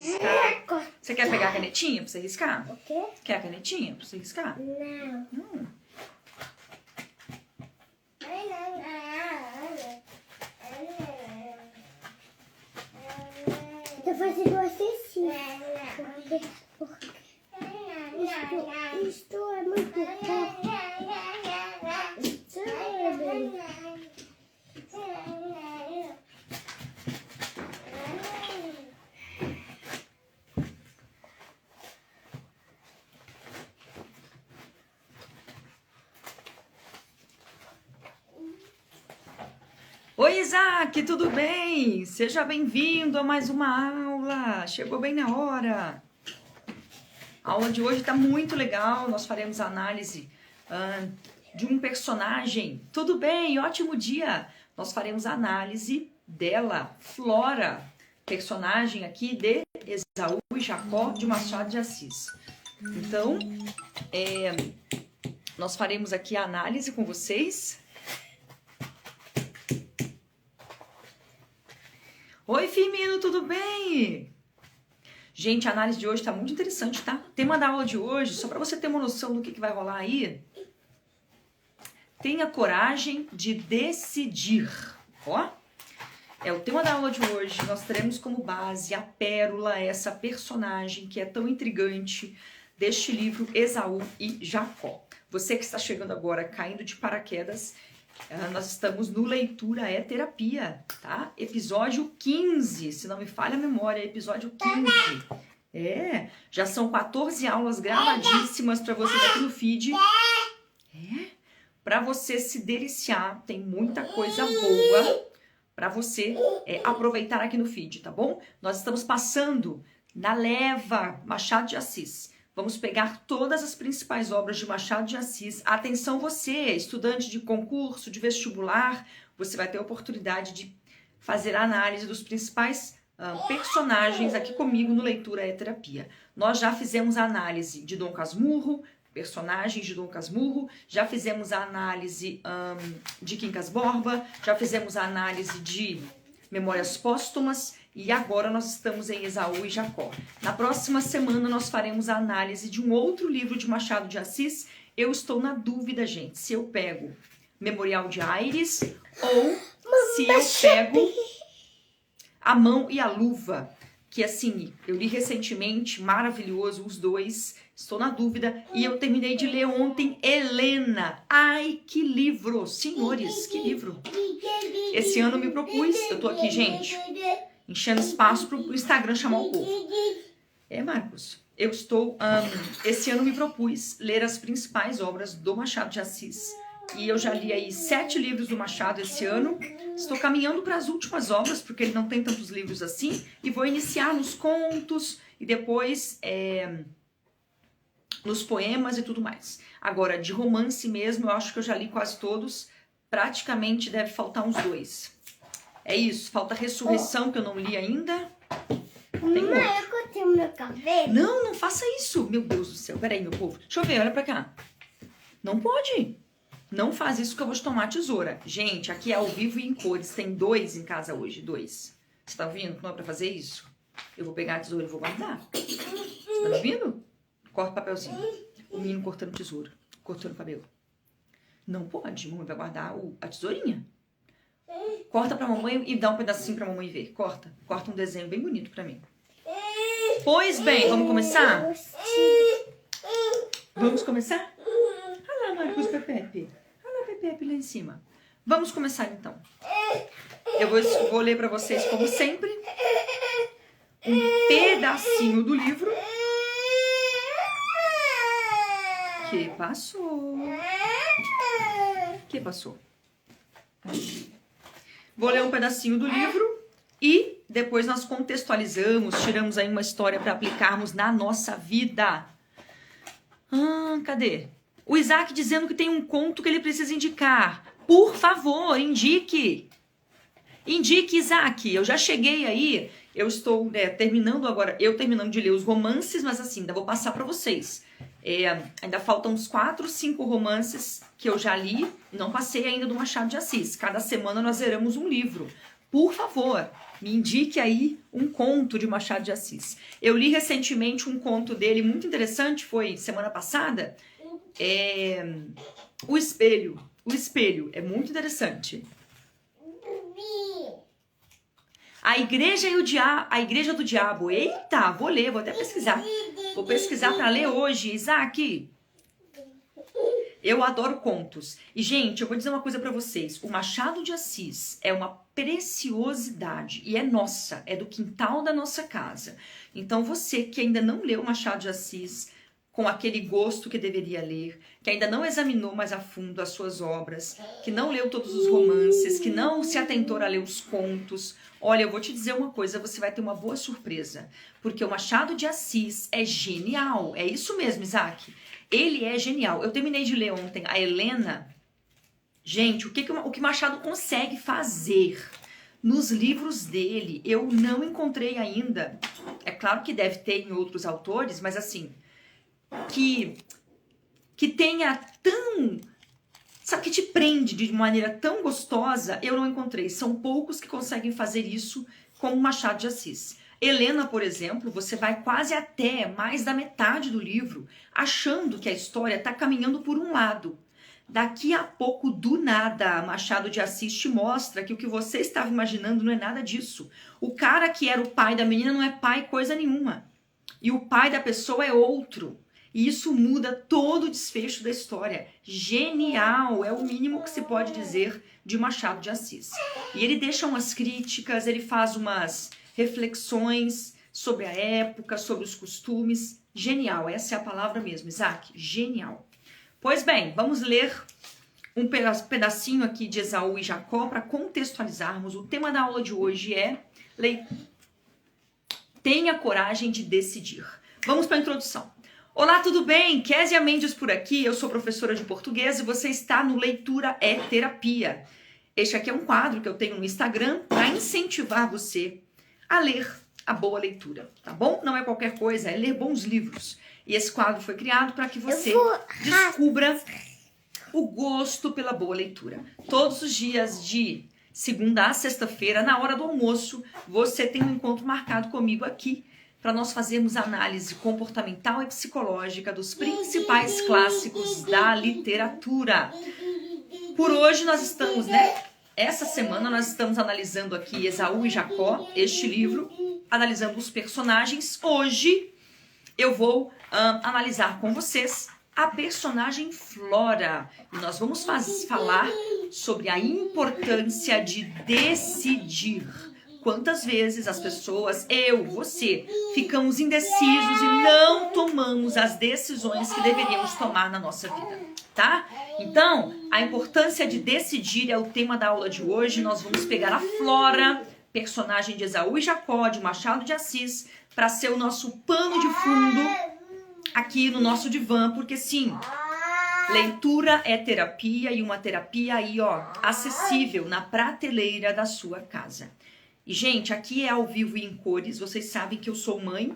Riscar. Você quer pegar a canetinha pra você riscar? O quê? Quer a canetinha pra você riscar? Não. Eu tô fazendo assim. Porque isto é muito pouco. Oi, Isaac, tudo bem? Seja bem-vindo a mais uma aula. Chegou bem na hora. A aula de hoje está muito legal. Nós faremos a análise de um personagem. Tudo bem? Ótimo dia. Nós faremos a análise dela, Flora, personagem aqui de Esaú e Jacó de Machado de Assis. Então, nós faremos aqui a análise com vocês. Oi, Firmino, tudo bem? Gente, a análise de hoje está muito interessante, tá? O tema da aula de hoje, só para você ter uma noção do que vai rolar aí. Tenha coragem de decidir. Ó, é o tema da aula de hoje. Nós teremos como base a Pérola, essa personagem que é tão intrigante deste livro Esaú e Jacó. Você que está chegando agora, caindo de paraquedas, nós estamos no Leitura é Terapia, tá? Episódio 15, se não me falha a memória, episódio 15. Já são 14 aulas gravadíssimas para você aqui no feed. Para você se deliciar, tem muita coisa boa para você aproveitar aqui no feed, tá bom? Nós estamos passando na leva Machado de Assis. Vamos pegar todas as principais obras de Machado de Assis. Atenção você, estudante de concurso, de vestibular, você vai ter a oportunidade de fazer a análise dos principais personagens aqui comigo no Leitura é Terapia. Nós já fizemos a análise de Dom Casmurro, personagens de Dom Casmurro, já fizemos a análise de Quincas Borba, já fizemos a análise de Memórias Póstumas, e agora nós estamos em Esaú e Jacó. Na próxima semana nós faremos a análise de um outro livro de Machado de Assis. Eu estou na dúvida, gente, se eu pego Memorial de Aires ou se eu pego A Mão e a Luva, que assim, eu li recentemente, maravilhoso os dois, estou na dúvida, e eu terminei de ler ontem Helena. Ai, que livro, senhores, que livro. Esse ano eu me propus, eu tô aqui, gente, enchendo espaço para o Instagram chamar o povo. Marcos, eu estou, esse ano me propus ler as principais obras do Machado de Assis. E eu já li aí 7 livros do Machado esse ano. Estou caminhando para as últimas obras, porque ele não tem tantos livros assim. E vou iniciar nos contos e depois nos poemas e tudo mais. Agora, de romance mesmo, eu acho que eu já li quase todos. Praticamente deve faltar uns 2. É isso, falta Ressurreição, que eu não li ainda. Tem Não, eu cortei o meu cabelo. Não, não faça isso. Meu Deus do céu. Peraí, meu povo. Deixa eu ver, olha pra cá. Não pode. Não faz isso que eu vou te tomar a tesoura. Gente, aqui é ao vivo e em cores. Tem 2 em casa hoje, 2. Você tá ouvindo que não é pra fazer isso? Eu vou pegar a tesoura e vou guardar. Você tá ouvindo? Corta o papelzinho. O menino cortando tesoura. Cortando o cabelo. Não pode. Mamãe vai guardar a tesourinha. Corta pra mamãe e dá um pedacinho pra mamãe ver. Corta. Corta um desenho bem bonito pra mim. Pois bem, vamos começar? Vamos começar? Olha lá, Marcos Pepepe. Olha lá, Pepepe lá em cima. Vamos começar então. Eu vou ler pra vocês, como sempre, um pedacinho do livro. Que passou? Que passou? Vou ler um pedacinho do livro e depois nós contextualizamos, tiramos aí uma história para aplicarmos na nossa vida. Cadê? O Isaac dizendo que tem um conto que ele precisa indicar. Por favor, indique. Indique, Isaac. Eu já cheguei aí, eu estou terminando agora, terminando de ler os romances, mas assim, ainda vou passar para vocês. Ainda faltam uns 4, 5 romances que eu já li, não passei ainda do Machado de Assis. Cada semana nós zeramos um livro. por favor, me indique aí um conto de Machado de Assis. Eu li recentemente um conto dele muito interessante, foi semana passada, O Espelho. O Espelho, é muito interessante. A Igreja e o Diabo, a Igreja do Diabo. Eita, vou ler, vou até pesquisar. Vou pesquisar para ler hoje, Isaac. Eu adoro contos. E, gente, eu vou dizer uma coisa para vocês. O Machado de Assis é uma preciosidade e é nossa, é do quintal da nossa casa. Então, você que ainda não leu Machado de Assis com aquele gosto que deveria ler, que ainda não examinou mais a fundo as suas obras, que não leu todos os romances, que não se atentou a ler os contos, olha, eu vou te dizer uma coisa, você vai ter uma boa surpresa, porque o Machado de Assis é genial, é isso mesmo, Isaac. Ele é genial. Eu terminei de ler ontem a Helena. Gente, o que Machado consegue fazer nos livros dele, eu não encontrei ainda. É claro que deve ter em outros autores, mas assim, que tenha tão... Sabe, que te prende de maneira tão gostosa, eu não encontrei. São poucos que conseguem fazer isso como Machado de Assis. Helena, por exemplo, você vai quase até mais da metade do livro achando que a história está caminhando por um lado. Daqui a pouco, do nada, Machado de Assis te mostra que o que você estava imaginando não é nada disso. O cara que era o pai da menina não é pai coisa nenhuma. E o pai da pessoa é outro. E isso muda todo o desfecho da história. Genial, é o mínimo que se pode dizer de Machado de Assis. E ele deixa umas críticas, ele faz umas reflexões sobre a época, sobre os costumes. Genial, essa é a palavra mesmo, Isaac, genial. Pois bem, vamos ler um pedacinho aqui de Esaú e Jacó para contextualizarmos. O tema da aula de hoje é Tenha coragem de decidir. Vamos para a introdução. Olá, tudo bem? Késia Mendes por aqui, eu sou professora de português e você está no Leitura é Terapia. Este aqui é um quadro que eu tenho no Instagram para incentivar você a ler a boa leitura, tá bom? Não é qualquer coisa, é ler bons livros. E esse quadro foi criado para que você descubra o gosto pela boa leitura. Todos os dias de segunda a sexta-feira, na hora do almoço, você tem um encontro marcado comigo aqui para nós fazermos análise comportamental e psicológica dos principais clássicos da literatura. Por hoje nós estamos, essa semana nós estamos analisando aqui Esaú e Jacó, este livro, analisando os personagens. Hoje eu vou analisar com vocês a personagem Flora. E nós vamos falar sobre a importância de decidir. Quantas vezes as pessoas, você, ficamos indecisos e não tomamos as decisões que deveríamos tomar na nossa vida, tá? Então, a importância de decidir é o tema da aula de hoje. Nós vamos pegar a Flora, personagem de Esaú e Jacó, de Machado de Assis, para ser o nosso pano de fundo aqui no nosso divã, porque sim, leitura é terapia e uma terapia aí, acessível na prateleira da sua casa. E, gente, aqui é ao vivo e em cores. Vocês sabem que eu sou mãe.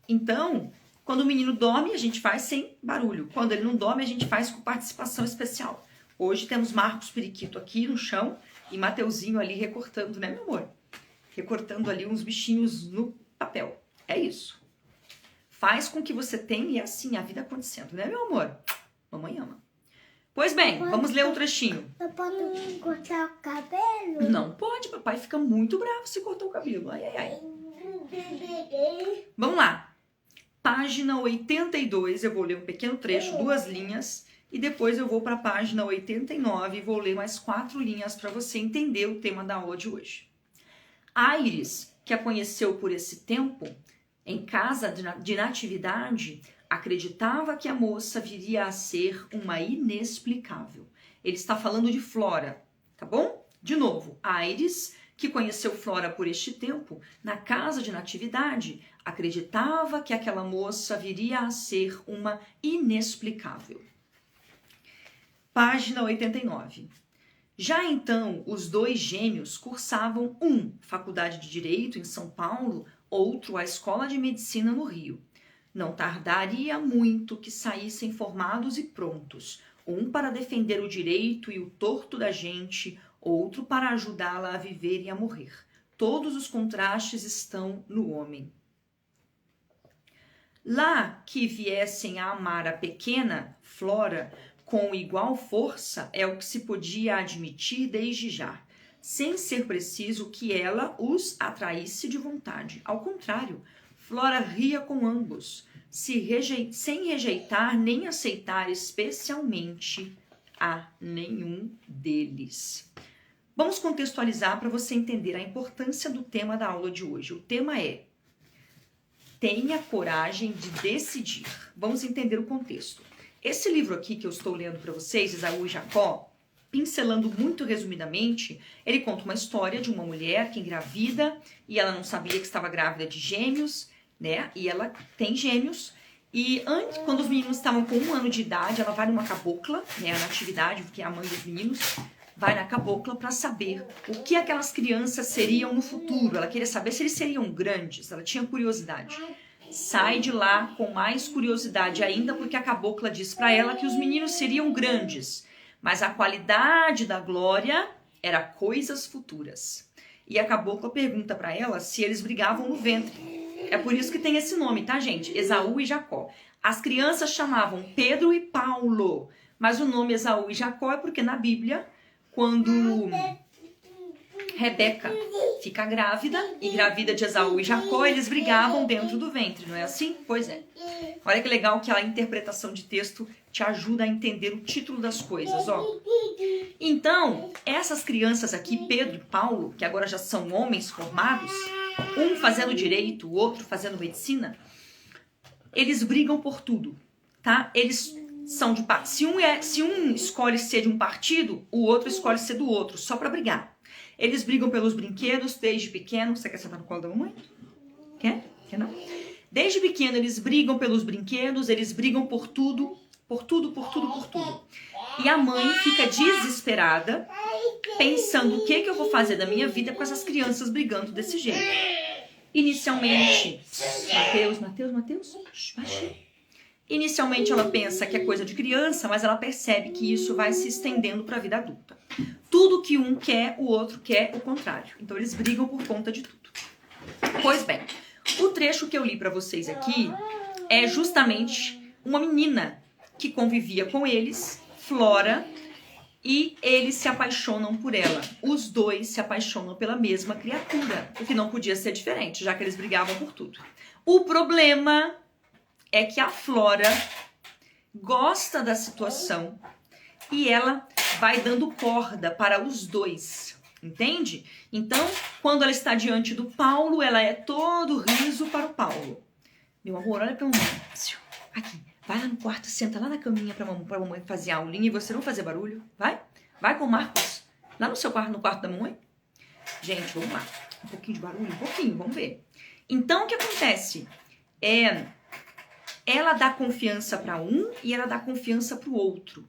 Então, quando o menino dorme, a gente faz sem barulho. Quando ele não dorme, a gente faz com participação especial. Hoje temos Marcos Periquito aqui no chão e Mateuzinho ali recortando, né, meu amor? Recortando ali uns bichinhos no papel. É isso. Faz com que você tenha e é assim a vida acontecendo, né, meu amor? Mamãe ama. Pois bem, vamos ler um trechinho. Eu posso cortar o cabelo? Não pode, papai fica muito bravo se cortar o cabelo. Ai, ai, ai. Vamos lá. Página 82, eu vou ler um pequeno trecho, 2 linhas. E depois eu vou para a página 89 e vou ler mais 4 linhas para você entender o tema da aula de hoje. Aires, que a conheceu por esse tempo, em casa de natividade, acreditava que a moça viria a ser uma inexplicável. Ele está falando de Flora, tá bom? De novo, Aires, que conheceu Flora por este tempo, na casa de natividade, acreditava que aquela moça viria a ser uma inexplicável. Página 89. Já então, os 2 gêmeos cursavam faculdade de Direito em São Paulo, outro a Escola de Medicina no Rio. Não tardaria muito que saíssem formados e prontos, um para defender o direito e o torto da gente, outro para ajudá-la a viver e a morrer. Todos os contrastes estão no homem. Lá que viessem a amar a pequena Flora com igual força é o que se podia admitir desde já, sem ser preciso que ela os atraísse de vontade. Ao contrário, Flora ria com ambos, sem rejeitar nem aceitar especialmente a nenhum deles. Vamos contextualizar para você entender a importância do tema da aula de hoje. O tema é: tenha coragem de decidir. Vamos entender o contexto. Esse livro aqui que eu estou lendo para vocês, Esaú e Jacó, pincelando muito resumidamente, ele conta uma história de uma mulher que engravida e ela não sabia que estava grávida de gêmeos, né? E ela tem gêmeos. E antes, quando os meninos estavam com 1 ano de idade, ela vai numa cabocla, né? A Natividade, que é a mãe dos meninos, vai na cabocla para saber o que aquelas crianças seriam no futuro. Ela queria saber se eles seriam grandes, ela tinha curiosidade. Sai de lá com mais curiosidade ainda, porque a cabocla diz para ela que os meninos seriam grandes, mas a qualidade da glória era coisas futuras. E a cabocla pergunta para ela se eles brigavam no ventre. É por isso que tem esse nome, tá, gente? Esaú e Jacó. As crianças chamavam Pedro e Paulo, mas o nome Esaú e Jacó é porque na Bíblia, quando Rebeca fica grávida, e grávida de Esaú e Jacó, eles brigavam dentro do ventre, não é assim? Pois é. Olha que legal que a interpretação de texto te ajuda a entender o título das coisas, ó. Então, essas crianças aqui, Pedro e Paulo, que agora já são homens formados, um fazendo direito, o outro fazendo medicina, eles brigam por tudo, tá? Eles são de parte. Se um escolhe ser de um partido, o outro escolhe ser do outro, só pra brigar. Eles brigam pelos brinquedos desde pequeno. Você quer sentar no colo da mamãe? Quer? Quer não? Desde pequeno eles brigam pelos brinquedos, eles brigam por tudo, por tudo, por tudo, por tudo. E a mãe fica desesperada, pensando o que eu vou fazer da minha vida com essas crianças brigando desse jeito. Inicialmente, Mateus, baixinho. Inicialmente ela pensa que é coisa de criança, mas ela percebe que isso vai se estendendo para a vida adulta. Tudo que um quer, o outro quer o contrário. Então eles brigam por conta de tudo. Pois bem, o trecho que eu li para vocês aqui é justamente uma menina que convivia com eles, Flora, e eles se apaixonam por ela. Os dois se apaixonam pela mesma criatura, o que não podia ser diferente, já que eles brigavam por tudo. O problema é que a Flora gosta da situação e ela vai dando corda para os dois, entende? Então, quando ela está diante do Paulo, ela é todo riso para o Paulo. Meu amor, olha pra mamãe. Aqui, vai lá no quarto, senta lá na caminha pra mamãe fazer a aulinha e você não fazer barulho. Vai? Vai com o Marcos. Lá no seu quarto, no quarto da mamãe. Gente, vamos lá. Um pouquinho de barulho, um pouquinho, vamos ver. Então, o que acontece? Ela dá confiança para um e ela dá confiança para o outro.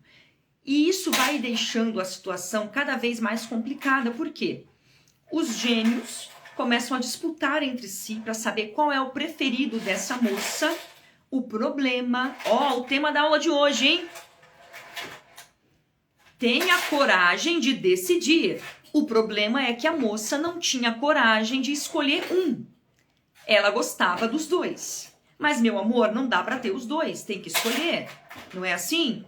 E isso vai deixando a situação cada vez mais complicada. Por quê? Os gêmeos começam a disputar entre si para saber qual é o preferido dessa moça. O problema... Ó, o tema da aula de hoje, hein? Tenha coragem de decidir. O problema é que a moça não tinha coragem de escolher um. Ela gostava dos dois. Mas, meu amor, não dá para ter os dois. Tem que escolher. Não é assim?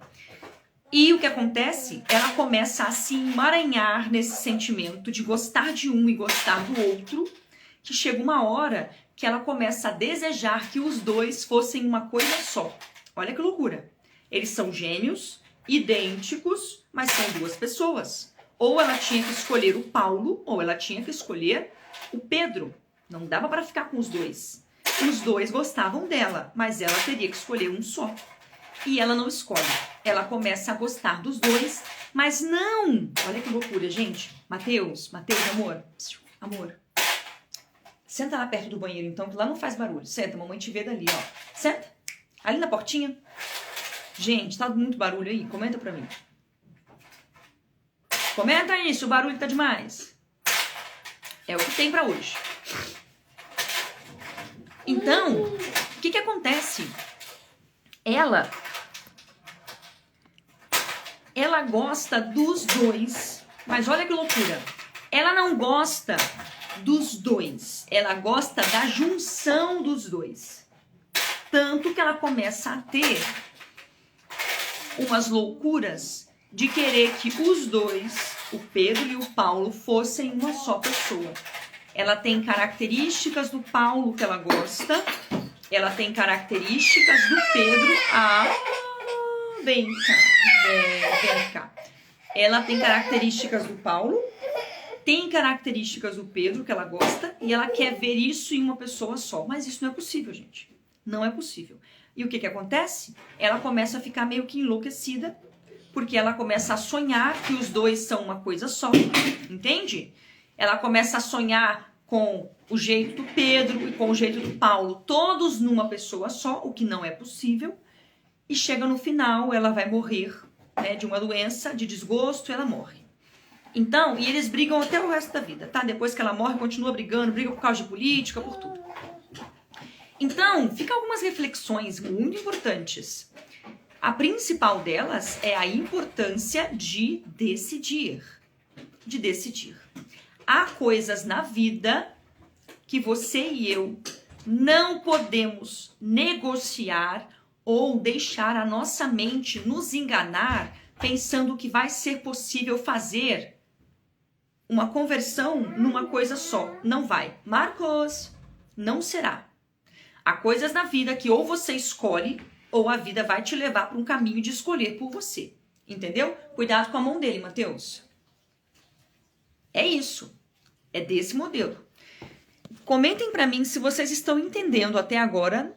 E o que acontece? Ela começa a se emaranhar nesse sentimento de gostar de um e gostar do outro, que chega uma hora que ela começa a desejar que os dois fossem uma coisa só. Olha que loucura. Eles são gêmeos, idênticos, mas são duas pessoas. Ou ela tinha que escolher o Paulo, ou ela tinha que escolher o Pedro. Não dava para ficar com os dois. Os dois gostavam dela, mas ela teria que escolher um só. E ela não escolhe. Ela começa a gostar dos dois, mas não... Olha que loucura, gente. Mateus, amor. Amor. Senta lá perto do banheiro, então, que lá não faz barulho. Senta, mamãe te vê dali, ó. Senta. Ali na portinha. Gente, tá muito barulho aí? Comenta pra mim. Comenta aí se o barulho tá demais. É o que tem pra hoje. Então, o que acontece? Ela gosta dos dois, Mas olha que loucura. Ela não gosta dos dois. Ela gosta da junção dos dois. Tanto que ela começa a ter umas loucuras de querer que os dois, o Pedro e o Paulo, fossem uma só pessoa. Ela tem características do Paulo que ela gosta. Ela tem características do Pedro. Vem cá. Vem cá. Ela tem características do Paulo. Tem características do Pedro que ela gosta. E ela quer ver isso em uma pessoa só. Mas isso não é possível, gente. Não é possível. E o que acontece? Ela começa a ficar meio que enlouquecida. Porque ela começa a sonhar que os dois são uma coisa só. Entende? Ela começa a sonhar com o jeito do Pedro e com o jeito do Paulo, todos numa pessoa só, o que não é possível. E chega no final, ela vai morrer, né, de uma doença, de desgosto, e ela morre. Então, e eles brigam até o resto da vida, tá? Depois que ela morre, continua brigando, briga por causa de política, por tudo. Então, fica algumas reflexões muito importantes. A principal delas é a importância de decidir. De decidir. Há coisas na vida que você e eu não podemos negociar ou deixar a nossa mente nos enganar pensando que vai ser possível fazer uma conversão numa coisa só. Não vai. Marcos, não será. Há coisas na vida que ou você escolhe ou a vida vai te levar para um caminho de escolher por você. Entendeu? Cuidado com a mão dele, Mateus. É isso. É desse modelo. Comentem para mim se vocês estão entendendo até agora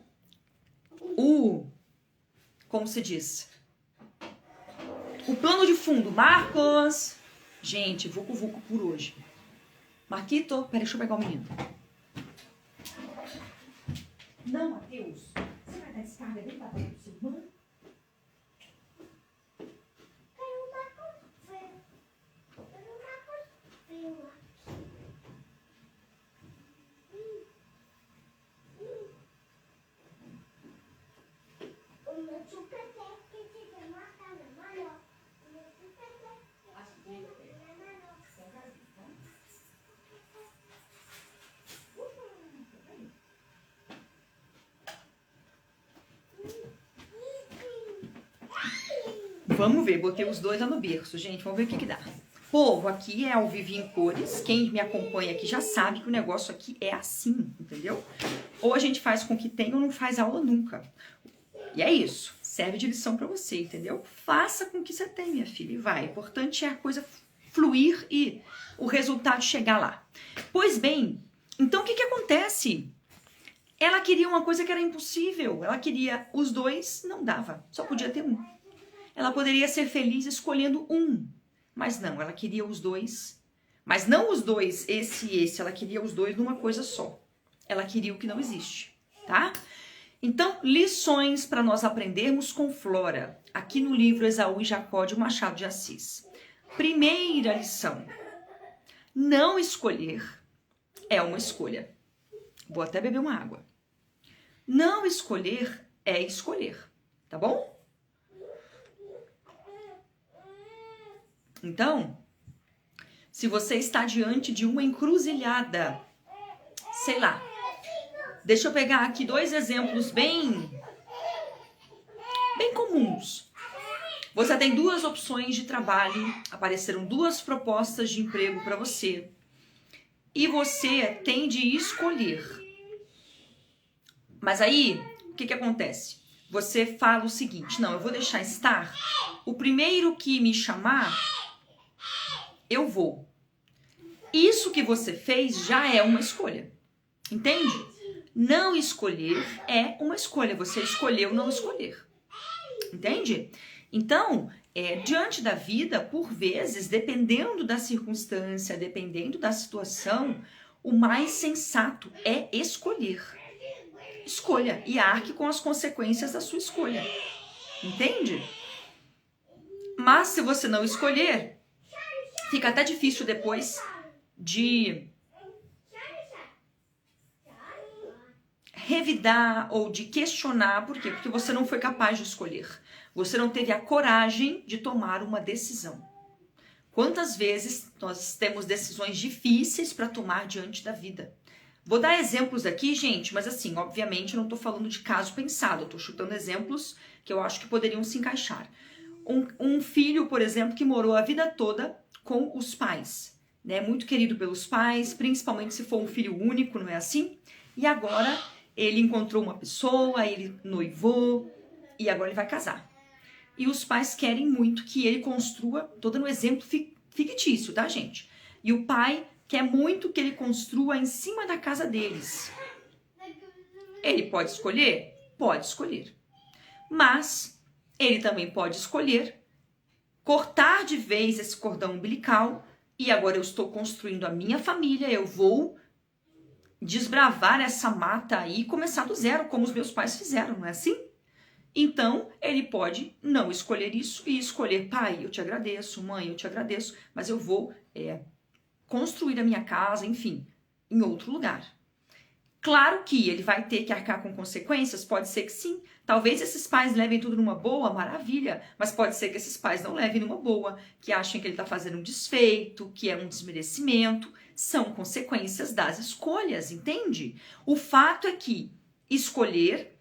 como se diz? O plano de fundo. Marcos! Gente, vucu por hoje. Marquito, peraí, deixa eu pegar o menino. Não, Mateus. Você vai dar descarga bem pra dentro do seu irmão? Vamos ver, botei os dois lá no berço, gente, vamos ver o que dá. Povo, aqui é ao vivo em cores, quem me acompanha aqui já sabe que o negócio aqui é assim, entendeu? Ou a gente faz com o que tem ou não faz aula nunca. E é isso, serve de lição pra você, entendeu? Faça com o que você tem, minha filha, e vai. O importante é a coisa fluir e o resultado chegar lá. Pois bem, então o que acontece? Ela queria uma coisa que era impossível, ela queria os dois, não dava, só podia ter um. Ela poderia ser feliz escolhendo um, mas não, ela queria os dois. Mas não os dois, esse e esse, ela queria os dois numa coisa só. Ela queria o que não existe, tá? Então, lições para nós aprendermos com Flora, aqui no livro Esaú e Jacó de Machado de Assis. Primeira lição, não escolher é uma escolha. Vou até beber uma água. Não escolher é escolher, tá bom? Então, se você está diante de uma encruzilhada, sei lá, deixa eu pegar aqui dois exemplos bem comuns. Você tem duas opções de trabalho, apareceram duas propostas de emprego para você e você tem de escolher. Mas aí, o que acontece? Você fala o seguinte, não, eu vou deixar estar, o primeiro que me chamar, eu vou. Isso que você fez já é uma escolha, entende? Não escolher é uma escolha, você escolheu não escolher, entende? Então, diante da vida, por vezes, dependendo da circunstância, dependendo da situação, o mais sensato é escolher. Escolha e arque com as consequências da sua escolha, entende? Mas se você não escolher, fica até difícil depois de revidar ou de questionar. Por quê? Porque você não foi capaz de escolher. Você não teve a coragem de tomar uma decisão. Quantas vezes nós temos decisões difíceis para tomar diante da vida? Vou dar exemplos aqui, gente, mas assim, obviamente eu não estou falando de caso pensado, eu estou chutando exemplos que eu acho que poderiam se encaixar. Um filho, por exemplo, que morou a vida toda com os pais, né? Muito querido pelos pais, principalmente se for um filho único, não é assim? E agora ele encontrou uma pessoa, ele noivou e agora ele vai casar. E os pais querem muito que ele construa, tô dando um exemplo fictício, tá, gente? E o pai quer muito que ele construa em cima da casa deles. Ele pode escolher? Pode escolher. Mas ele também pode escolher cortar de vez esse cordão umbilical e agora eu estou construindo a minha família, eu vou desbravar essa mata aí e começar do zero, como os meus pais fizeram, não é assim? Então, ele pode não escolher isso e escolher, pai, eu te agradeço, mãe, eu te agradeço, mas eu vou construir a minha casa, enfim, em outro lugar. Claro que ele vai ter que arcar com consequências, pode ser que sim. Talvez esses pais levem tudo numa boa, maravilha, mas pode ser que esses pais não levem numa boa, que achem que ele está fazendo um desfeito, que é um desmerecimento. São consequências das escolhas, entende? O fato é que escolher,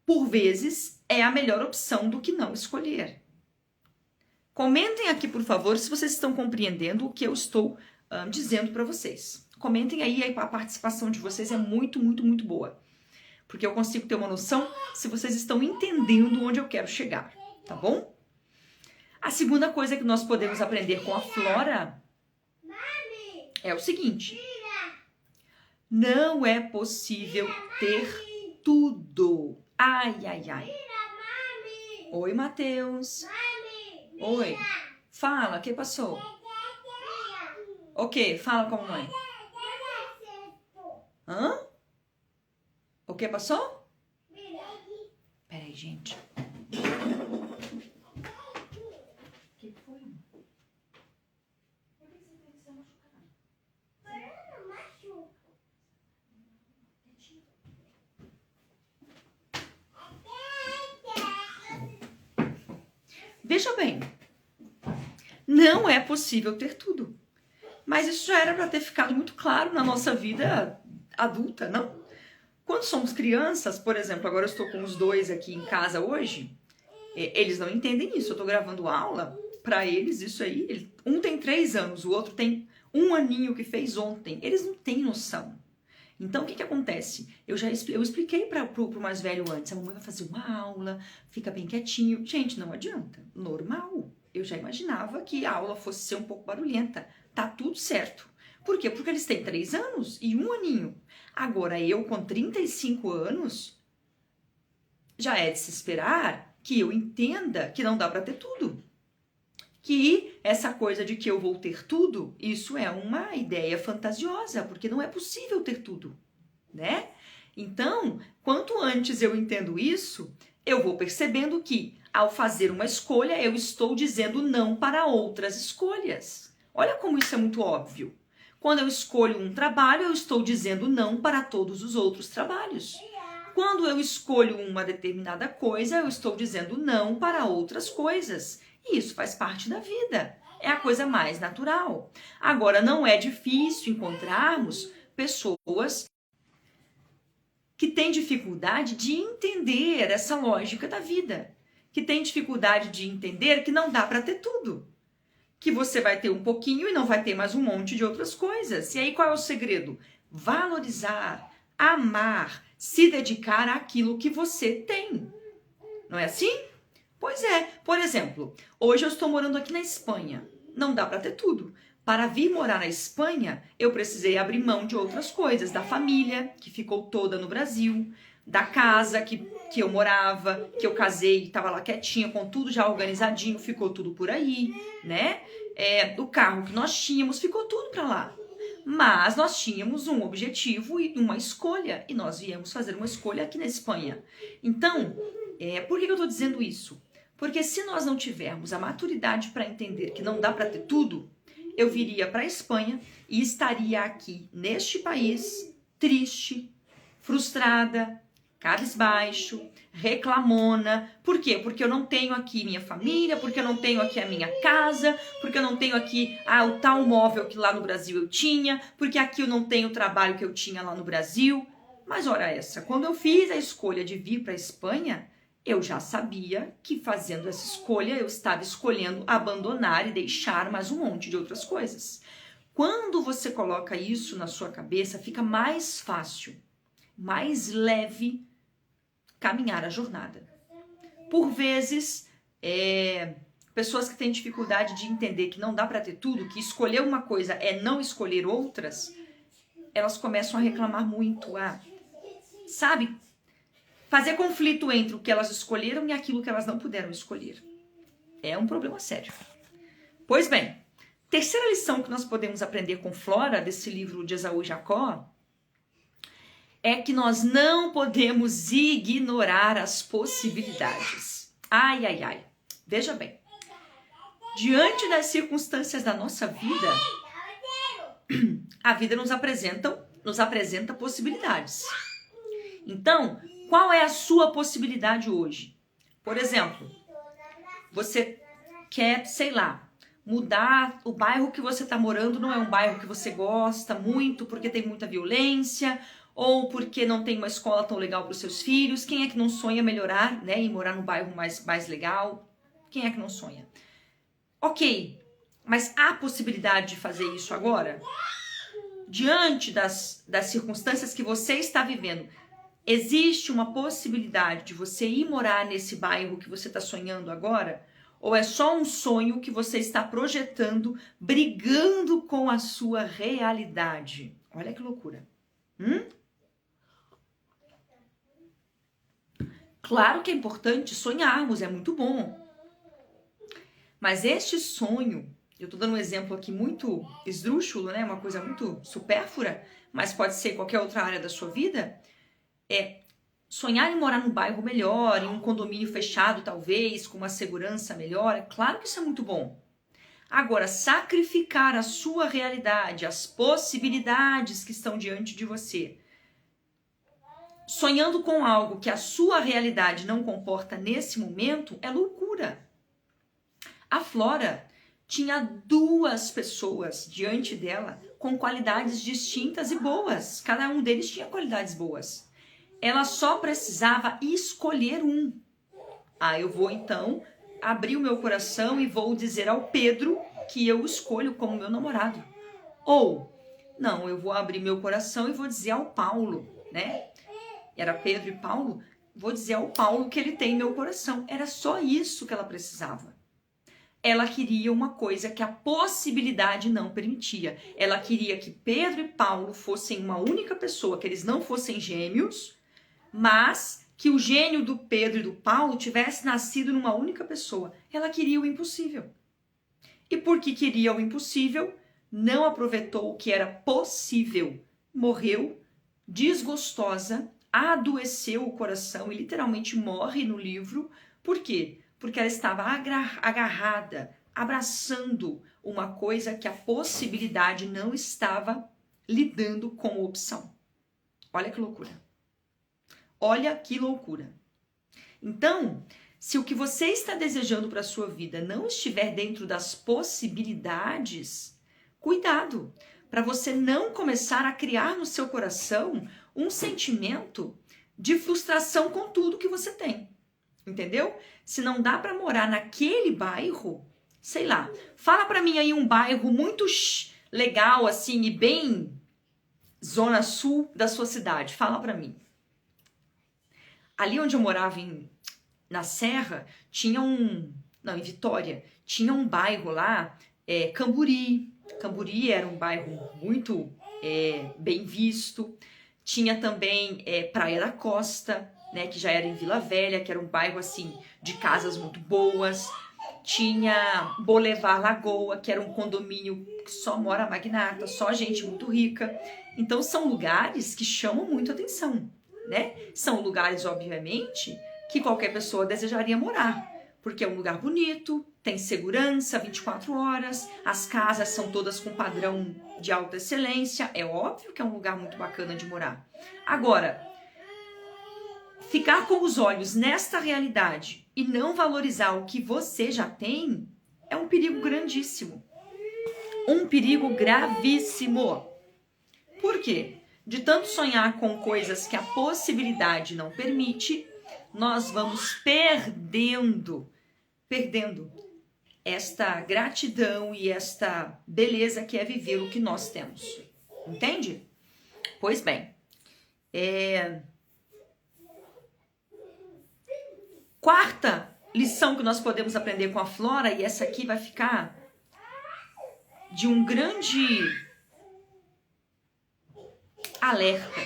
por vezes, é a melhor opção do que não escolher. Comentem aqui, por favor, se vocês estão compreendendo o que eu estou dizendo para vocês. Comentem aí, a participação de vocês é muito, muito, muito boa. Porque eu consigo ter uma noção se vocês estão entendendo onde eu quero chegar, tá bom? A segunda coisa que nós podemos aprender com a Flora é o seguinte: não é possível ter tudo. Ai, ai, ai. Oi, Matheus. Oi. Fala, o que passou? Ok, fala com a mamãe. Hã? O que passou? Peraí, gente. O que foi? Por que você fez isso machucado? Eu não machuco. Veja bem, não é possível ter tudo. Mas isso já era para ter ficado muito claro na nossa vida adulta, não? Quando somos crianças, por exemplo, agora eu estou com os dois aqui em casa hoje, eles não entendem isso. Eu estou gravando aula, para eles isso aí, um tem 3 anos, o outro tem 1 aninho que fez ontem. Eles não têm noção. Então, o que acontece? Eu expliquei para o mais velho antes, a mamãe vai fazer uma aula, fica bem quietinho. Gente, não adianta, normal. Eu já imaginava que a aula fosse ser um pouco barulhenta. Tá tudo certo. Por quê? Porque eles têm 3 anos e 1 aninho. Agora, eu com 35 anos, já é de se esperar que eu entenda que não dá para ter tudo. Que essa coisa de que eu vou ter tudo, isso é uma ideia fantasiosa, porque não é possível ter tudo, né? Então, quanto antes eu entendo isso, eu vou percebendo que, ao fazer uma escolha, eu estou dizendo não para outras escolhas. Olha como isso é muito óbvio. Quando eu escolho um trabalho, eu estou dizendo não para todos os outros trabalhos. Quando eu escolho uma determinada coisa, eu estou dizendo não para outras coisas. E isso faz parte da vida. É a coisa mais natural. Agora, não é difícil encontrarmos pessoas que têm dificuldade de entender essa lógica da vida. Que têm dificuldade de entender que não dá para ter tudo. Que você vai ter um pouquinho e não vai ter mais um monte de outras coisas. E aí qual é o segredo? Valorizar, amar, se dedicar àquilo que você tem. Não é assim? Pois é. Por exemplo, hoje eu estou morando aqui na Espanha. Não dá para ter tudo. Para vir morar na Espanha, eu precisei abrir mão de outras coisas. Da família, que ficou toda no Brasil. Da casa que eu morava, que eu casei, estava lá quietinha, com tudo já organizadinho, ficou tudo por aí, né? Do carro que nós tínhamos, ficou tudo para lá. Mas nós tínhamos um objetivo e uma escolha, e nós viemos fazer uma escolha aqui na Espanha. Então, por que eu estou dizendo isso? Porque se nós não tivermos a maturidade para entender que não dá para ter tudo, eu viria para a Espanha e estaria aqui, neste país, triste, frustrada, cabisbaixo, reclamona. Por quê? Porque eu não tenho aqui minha família, porque eu não tenho aqui a minha casa, porque eu não tenho aqui o tal móvel que lá no Brasil eu tinha, porque aqui eu não tenho o trabalho que eu tinha lá no Brasil. Mas ora essa, quando eu fiz a escolha de vir para a Espanha, eu já sabia que fazendo essa escolha eu estava escolhendo abandonar e deixar mais um monte de outras coisas. Quando você coloca isso na sua cabeça, fica mais fácil, mais leve caminhar a jornada. Por vezes, pessoas que têm dificuldade de entender que não dá para ter tudo, que escolher uma coisa é não escolher outras, elas começam a reclamar muito, sabe? Fazer conflito entre o que elas escolheram e aquilo que elas não puderam escolher. É um problema sério. Pois bem, terceira lição que nós podemos aprender com Flora, desse livro de Esaú e Jacó, é que nós não podemos ignorar as possibilidades. Ai, ai, ai. Veja bem, diante das circunstâncias da nossa vida, a vida nos apresenta possibilidades. Então, qual é a sua possibilidade hoje? Por exemplo, você quer, sei lá, mudar o bairro que você está morando, não é um bairro que você gosta muito porque tem muita violência ou porque não tem uma escola tão legal para os seus filhos. Quem é que não sonha melhorar, né, e morar num bairro mais legal? Quem é que não sonha? Ok, mas há possibilidade de fazer isso agora? Diante das circunstâncias que você está vivendo, existe uma possibilidade de você ir morar nesse bairro que você está sonhando agora? Ou é só um sonho que você está projetando, brigando com a sua realidade? Olha que loucura. Claro que é importante sonharmos, é muito bom. Mas este sonho, eu estou dando um exemplo aqui muito esdrúxulo, né? Uma coisa muito supérflua, mas pode ser qualquer outra área da sua vida. Sonhar em morar num bairro melhor, em um condomínio fechado talvez, com uma segurança melhor, é claro que isso é muito bom. Agora, sacrificar a sua realidade, as possibilidades que estão diante de você, sonhando com algo que a sua realidade não comporta nesse momento, é loucura. A Flora tinha 2 pessoas diante dela com qualidades distintas e boas. Cada um deles tinha qualidades boas. Ela só precisava escolher um. Eu vou então abrir o meu coração e vou dizer ao Pedro que eu escolho como meu namorado. Ou, não, eu vou abrir meu coração e vou dizer ao Paulo, né? Era Pedro e Paulo. Vou dizer ao Paulo que ele tem meu coração. Era só isso que ela precisava. Ela queria uma coisa que a possibilidade não permitia. Ela queria que Pedro e Paulo fossem uma única pessoa, que eles não fossem gêmeos, mas que o gênio do Pedro e do Paulo tivesse nascido numa única pessoa. Ela queria o impossível. E porque queria o impossível, não aproveitou o que era possível. Morreu, desgostosa, adoeceu o coração e literalmente morre no livro. Por quê? Porque ela estava agarrada, abraçando uma coisa que a possibilidade não estava lidando com opção. Olha que loucura. Olha que loucura. Então, se o que você está desejando para a sua vida não estiver dentro das possibilidades, cuidado, para você não começar a criar no seu coração um sentimento de frustração com tudo que você tem. Entendeu? Se não dá para morar naquele bairro, sei lá, fala para mim aí um bairro muito legal assim e bem zona sul da sua cidade. Fala para mim. Ali onde eu morava na Serra, tinha em Vitória, tinha um bairro lá, Camburi. Camburi era um bairro muito bem visto. Tinha também Praia da Costa, né, que já era em Vila Velha, que era um bairro assim de casas muito boas. Tinha Boulevard Lagoa, que era um condomínio que só mora magnata, só gente muito rica. Então são lugares que chamam muito atenção, né? São lugares, obviamente, que qualquer pessoa desejaria morar, porque é um lugar bonito, tem segurança 24 horas, as casas são todas com padrão de alta excelência, é óbvio que é um lugar muito bacana de morar. Agora, ficar com os olhos nesta realidade e não valorizar o que você já tem é um perigo grandíssimo. Um perigo gravíssimo. Por quê? De tanto sonhar com coisas que a possibilidade não permite, nós vamos perdendo esta gratidão e esta beleza que é viver o que nós temos. Entende? Pois bem, quarta lição que nós podemos aprender com a Flora, e essa aqui vai ficar de um grande alerta,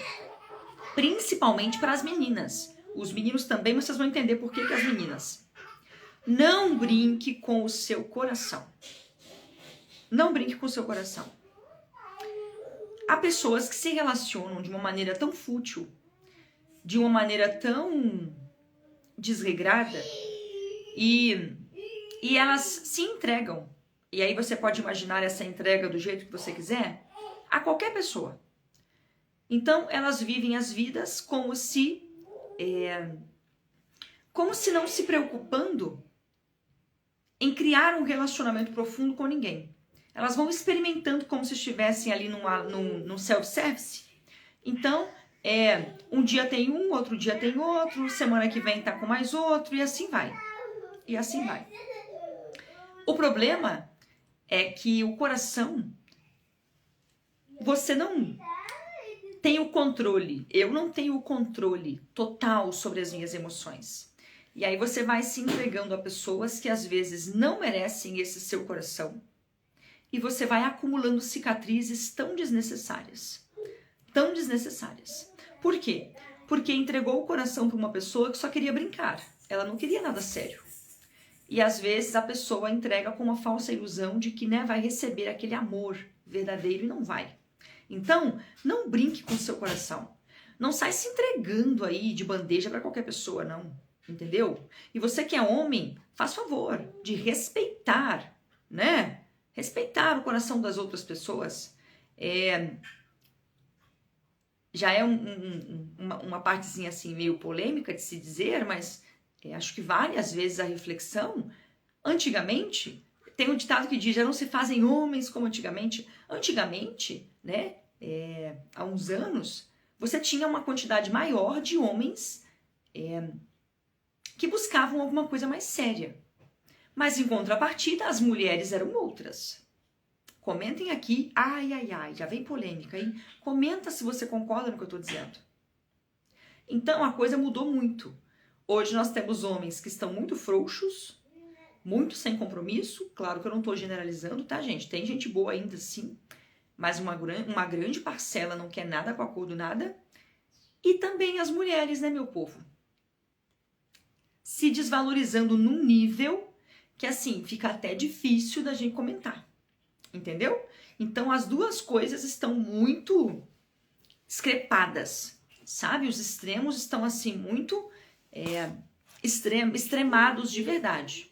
principalmente para as meninas. Os meninos também, mas vocês vão entender por que as meninas. Não brinque com o seu coração. Não brinque com o seu coração. Há pessoas que se relacionam de uma maneira tão fútil, de uma maneira tão desregrada, e elas se entregam. E aí você pode imaginar essa entrega do jeito que você quiser a qualquer pessoa. Então elas vivem as vidas como se não se preocupando em criar um relacionamento profundo com ninguém. Elas vão experimentando como se estivessem ali num self-service. Então, um dia tem um, outro dia tem outro, semana que vem tá com mais outro, e assim vai. E assim vai. O problema é que o coração, você não tem o controle. Eu não tenho o controle total sobre as minhas emoções. E aí você vai se entregando a pessoas que às vezes não merecem esse seu coração. E você vai acumulando cicatrizes tão desnecessárias. Tão desnecessárias. Por quê? Porque entregou o coração para uma pessoa que só queria brincar. Ela não queria nada sério. E às vezes a pessoa entrega com uma falsa ilusão de que vai receber aquele amor verdadeiro e não vai. Então, não brinque com o seu coração. Não sai se entregando aí de bandeja para qualquer pessoa, não. Entendeu? E você que é homem, faz favor de respeitar, né? Respeitar o coração das outras pessoas. Já é uma partezinha assim meio polêmica de se dizer, mas acho que vale às vezes a reflexão. Antigamente, tem um ditado que diz, já não se fazem homens como antigamente. Antigamente, né? Há uns anos, você tinha uma quantidade maior de homens que buscavam alguma coisa mais séria. Mas em contrapartida, as mulheres eram outras. Comentem aqui, ai, já vem polêmica, hein? Comenta se você concorda no que eu estou dizendo. Então a coisa mudou muito. Hoje nós temos homens que estão muito frouxos, muito sem compromisso. Claro que eu não estou generalizando, tá, gente? Tem gente boa ainda, sim. Mas uma grande parcela não quer nada com acordo, nada. E também as mulheres, né, meu povo? Se desvalorizando num nível que, assim, fica até difícil da gente comentar. Entendeu? Então, as duas coisas estão muito excrepadas, sabe? Os extremos estão, assim, muito extremados de verdade.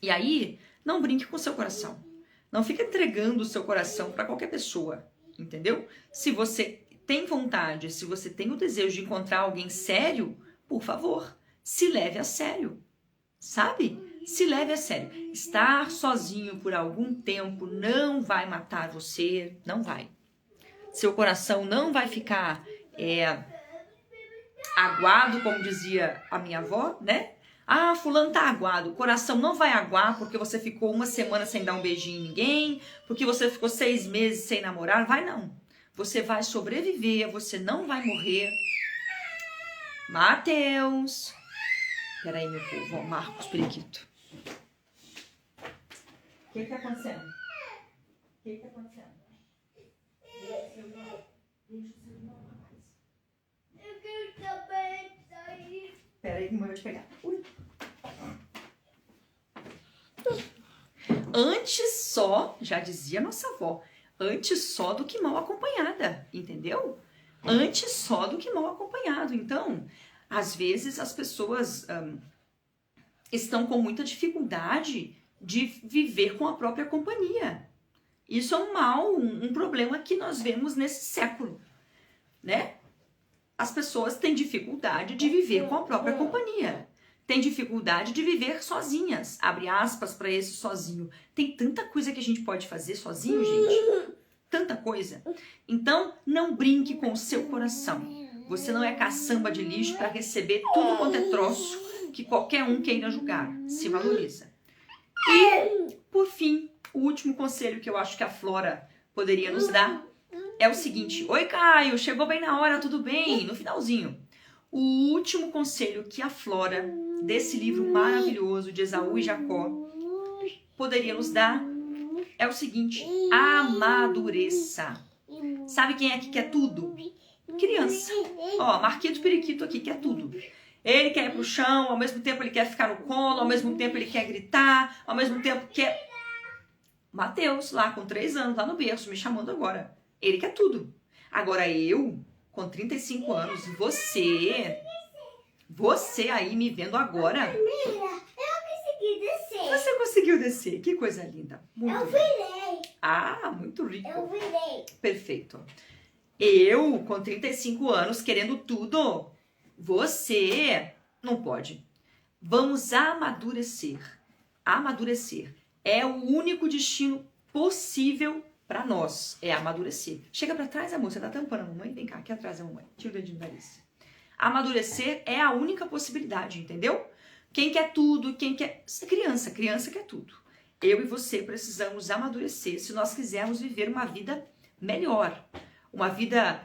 E aí, não brinque com o seu coração. Não fica entregando o seu coração para qualquer pessoa, entendeu? Se você tem vontade, se você tem o desejo de encontrar alguém sério, por favor, se leve a sério, sabe? Se leve a sério. Estar sozinho por algum tempo não vai matar você, não vai. Seu coração não vai ficar aguado, como dizia a minha avó, né? Ah, fulano tá aguado. O coração não vai aguar porque você ficou uma semana sem dar um beijinho em ninguém, porque você ficou 6 meses sem namorar. Vai não. Você vai sobreviver, você não vai morrer. Mateus. Peraí, meu povo. Ó, Marcos Periquito. O que tá acontecendo? O que tá acontecendo? Deixa o celular mais. Eu quero também sair. Peraí, que eu vou te pegar. Ui. Antes só, já dizia nossa avó, antes só do que mal acompanhada, entendeu? Antes só do que mal acompanhado. Então, às vezes as pessoas estão com muita dificuldade de viver com a própria companhia. Isso é um problema que nós vemos nesse século, né? as pessoas têm dificuldade de viver com a própria companhia. Têm dificuldade de viver sozinhas. Abre aspas para esse sozinho. Tem tanta coisa que a gente pode fazer sozinho, gente. Tanta coisa. Então, não brinque com o seu coração. Você não é caçamba de lixo para receber tudo quanto é troço que qualquer um queira julgar. Se valoriza. E, por fim, o último conselho que eu acho que a Flora poderia nos dar é o seguinte. Oi, Caio, chegou bem na hora, tudo bem? No finalzinho. O último conselho que a Flora, desse livro maravilhoso de Esaú e Jacó, poderia nos dar é o seguinte. Amadureça. Sabe quem é que quer tudo? Criança. Ó, Marquito Periquito aqui quer tudo. Ele quer ir pro chão, ao mesmo tempo ele quer ficar no colo, ao mesmo tempo ele quer gritar, ao mesmo tempo quer... Mateus, lá com 3 anos, lá no berço, me chamando agora. Ele quer tudo. Agora eu, com 35 anos, você aí me vendo agora... Você conseguiu descer. Que coisa linda. Muito virei. Ah, muito rico. Eu virei. Perfeito. Eu, com 35 anos, querendo tudo, você não pode. Vamos amadurecer. Amadurecer. É o único destino possível para nós. É amadurecer. Chega para trás, amor. Você tá tampando a mamãe? Vem cá, aqui atrás a mamãe. Tira o dedinho do nariz. Amadurecer é a única possibilidade, entendeu? Quem quer tudo, quem quer... Criança quer tudo. Eu e você precisamos amadurecer se nós quisermos viver uma vida melhor. Uma vida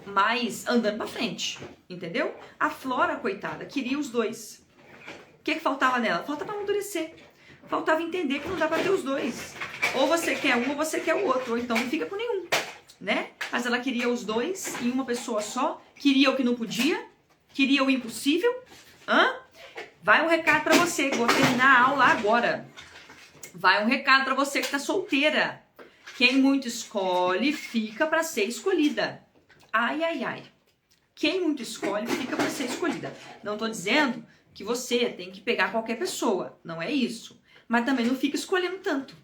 mais andando pra frente, entendeu? A Flora, coitada, queria os dois. O que faltava nela? Faltava amadurecer. Faltava entender que não dá pra ter os dois. Ou você quer um ou você quer o outro, ou então não fica com nenhum, né? Mas ela queria os dois em uma pessoa só, queria o que não podia, queria o impossível. Vai um recado pra você, vou terminar a aula agora. Vai um recado pra você que tá solteira. Quem muito escolhe, fica pra ser escolhida. Ai, ai, ai. Quem muito escolhe, fica pra ser escolhida. Não tô dizendo que você tem que pegar qualquer pessoa. Não é isso. Mas também não fica escolhendo tanto.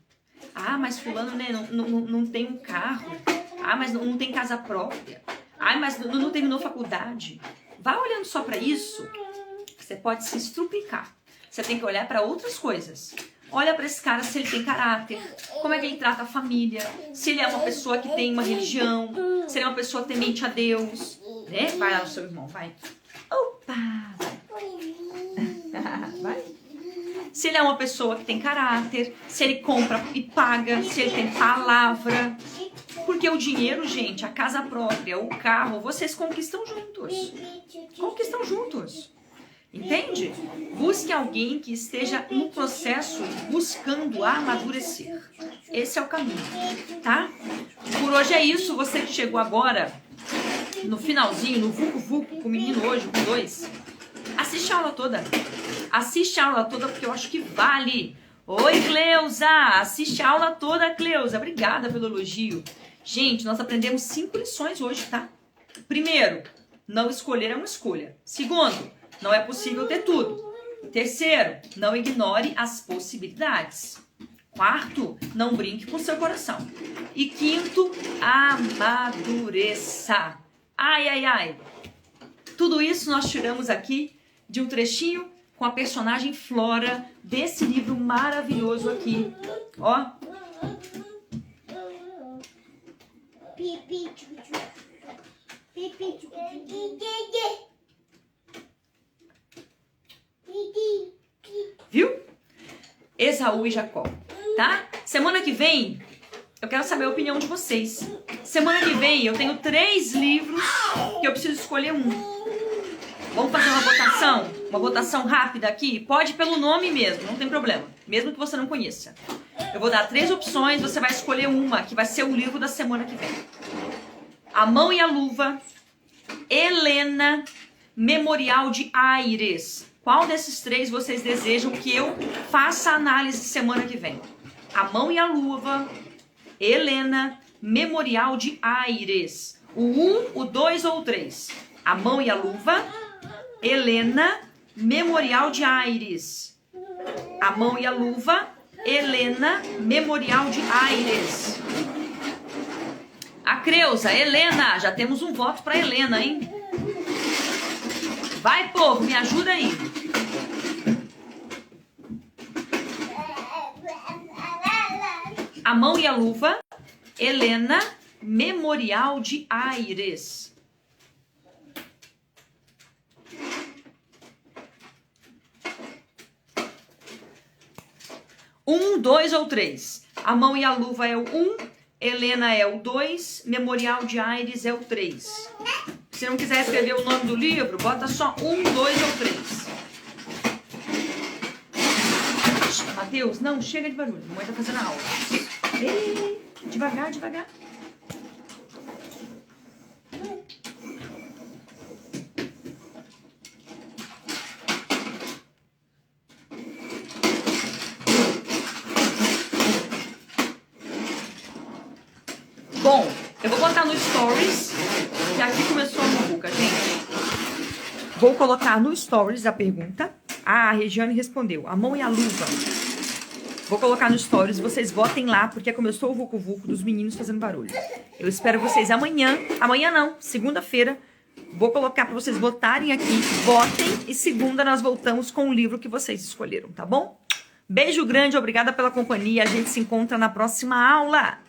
Ah, mas fulano, né, não tem um carro. Ah, mas não tem casa própria. Ah, mas não terminou faculdade. Vai olhando só pra isso, você pode se estrupicar. Você tem que olhar pra outras coisas. Olha pra esse cara se ele tem caráter, como é que ele trata a família, se ele é uma pessoa que tem uma religião, se ele é uma pessoa temente a Deus, né? Vai lá no seu irmão, vai. Opa! Vai. Se ele é uma pessoa que tem caráter, se ele compra e paga, se ele tem palavra. Porque o dinheiro, gente, a casa própria, o carro, vocês conquistam juntos. Conquistam juntos. Entende? Busque alguém que esteja no processo buscando amadurecer. Esse é o caminho, tá? Por hoje é isso. Você que chegou agora, no finalzinho, no vucu-vucu com o menino hoje, com 2, assiste a aula toda. Assiste a aula toda porque eu acho que vale. Oi, Cleusa! Assiste a aula toda, Cleusa. Obrigada pelo elogio. Gente, nós aprendemos 5 lições hoje, tá? Primeiro, não escolher é uma escolha. Segundo, não é possível ter tudo. Terceiro, não ignore as possibilidades. Quarto, não brinque com seu coração. E quinto, amadureça. Ai, ai, ai. Tudo isso nós tiramos aqui de um trechinho com a personagem Flora desse livro maravilhoso aqui. Ó. Viu? Esaú e Jacó, tá? Semana que vem, eu quero saber a opinião de vocês. Semana que vem eu tenho 3 livros que eu preciso escolher um. Vamos fazer uma votação? Uma votação rápida aqui? Pode pelo nome mesmo, não tem problema. Mesmo que você não conheça. Eu vou dar 3 opções, você vai escolher uma, que vai ser o livro da semana que vem. A Mão e a Luva, Helena, Memorial de Aires. Qual desses 3 vocês desejam que eu faça a análise semana que vem? A Mão e a Luva, Helena, Memorial de Aires. O 1, o 2 ou o 3? A Mão e a Luva, Helena, Memorial de Aires. A Mão e a Luva, Helena, Memorial de Aires. A Creuza, Helena. Já temos um voto para Helena, hein? Vai, povo, me ajuda aí. A Mão e a Luva, Helena, Memorial de Aires. 1, 2 ou 3? A Mão e a Luva é o 1, Helena é o 2, Memorial de Aires é o 3. Se não quiser escrever o nome do livro, bota só 1, 2 ou 3. Matheus, não, chega de barulho. A mãe tá fazendo a aula. Ei, devagar, devagar. Bom, eu vou botar no Stories, que aqui começou a muvuca, gente. Vou colocar no Stories a pergunta. Ah, a Regiane respondeu. A Mão e a Luva. Vou colocar no Stories, vocês votem lá, porque começou o vucu-vucu dos meninos fazendo barulho. Eu espero vocês amanhã. Amanhã não, segunda-feira. Vou colocar para vocês votarem aqui. Votem e segunda nós voltamos com o livro que vocês escolheram, tá bom? Beijo grande, obrigada pela companhia. A gente se encontra na próxima aula.